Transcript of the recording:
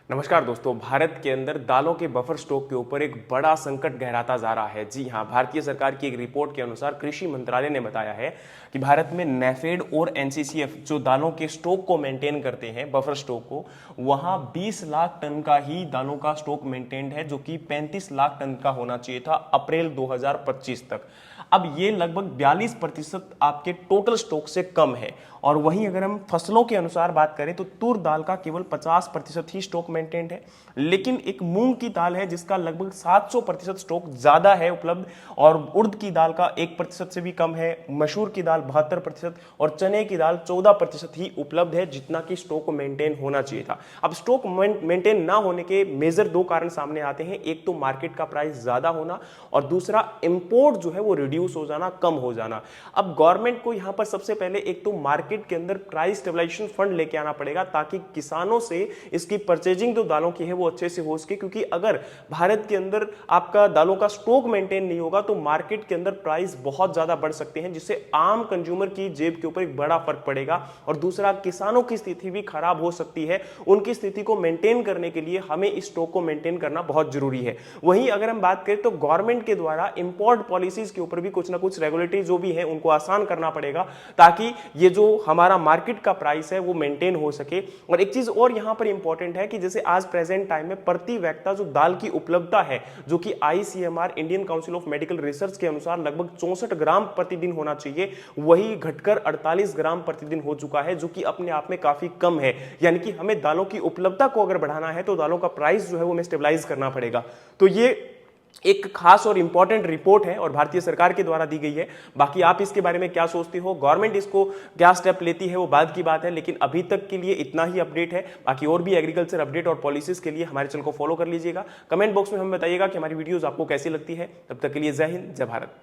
नमस्कार दोस्तों। भारत के अंदर दालों के बफर स्टॉक के ऊपर एक बड़ा संकट गहराता जा रहा है। जी हां, भारतीय सरकार की एक रिपोर्ट के अनुसार कृषि मंत्रालय ने बताया है कि भारत में नेफेड और एनसीसीएफ जो दालों के स्टॉक को मेंटेन करते हैं, बफर स्टॉक को, वहां 20 लाख टन का ही दालों का स्टॉक मेंटेन है, जो कि 35 लाख टन का होना चाहिए था अप्रैल 2025 तक। अब ये लगभग 42% आपके टोटल स्टॉक से कम है। और वहीं अगर हम फसलों के अनुसार बात करें तो तुर दाल का केवल 50% ही स्टॉक मेंटेन्ड है, लेकिन एक मूंग की दाल है जिसका लगभग 700% स्टॉक ज्यादा है उपलब्ध, और उड़द की दाल का 1% से भी कम है, मसूर की दाल 72% और चने की दाल 14% ही उपलब्ध है, जितना कि स्टॉक मेंटेन होना चाहिए था। अब स्टॉक मेंटेन ना होने के मेजर दो कारण सामने आते हैं। एक तो मार्केट का प्राइस ज्यादा होना, और दूसरा इंपोर्ट जो है वो रिड्यूस हो जाना, कम हो जाना। अब गवर्नमेंट को यहां पर सबसे पहले एक तो मार्केट के अंदर प्राइस स्टेबलाइजेशन फंड लेके आना पड़ेगा, ताकि किसानों से इसकी परचेजिंग जो दालों की है वो अच्छे से हो सके। क्योंकि अगर भारत के अंदर आपका दालों का स्टॉक मेंटेन नहीं होगा तो मार्केट के अंदर प्राइस बहुत ज्यादा बढ़ सकते हैं, जिससे आम कंज्यूमर की जेब के ऊपर एक बड़ा फर्क पड़ेगा। और दूसरा, किसानों की स्थिति भी खराब हो सकती है। उनकी स्थिति को मेंटेन करने के लिए हमें इस स्टॉक को मेंटेन करना बहुत जरूरी है। वहीं अगर हम बात करें तो गवर्नमेंट के द्वारा इंपोर्ट पॉलिसीज के ऊपर भी कुछ ना कुछ रेगुलेटरी जो भी है उनको आसान करना पड़ेगा, ताकि ये जो हमारा मार्केट का प्राइस है वो मेंटेन हो सके। और एक चीज और यहां पर इंपॉर्टेंट है कि जैसे आज प्रेजेंट टाइम में प्रति व्यक्ति जो दाल की उपलब्धता है, जो कि ICMR Indian council of medical research के अनुसार लगभग 64 ग्राम प्रतिदिन होना चाहिए, वही घटकर 48 ग्राम प्रतिदिन हो चुका है, जो कि अपने आप में काफी कम है। यानी कि हमें दालों की उपलब्धता को अगर बढ़ाना है तो दालों का प्राइस जो है वो हमें स्टेबलाइज करना पड़ेगा। तो ये एक खास और इंपॉर्टेंट रिपोर्ट है और भारतीय सरकार के द्वारा दी गई है। बाकी आप इसके बारे में क्या सोचते हो, गवर्नमेंट इसको क्या स्टेप लेती है, वो बाद की बात है, लेकिन अभी तक के लिए इतना ही अपडेट है। बाकी और भी एग्रीकल्चर अपडेट और पॉलिसीज के लिए हमारे चैनल को फॉलो कर लीजिएगा। कमेंट बॉक्स में हमें बताइएगा कि हमारी वीडियोस आपको कैसी लगती है। तब तक के लिए जय हिंद, जय भारत।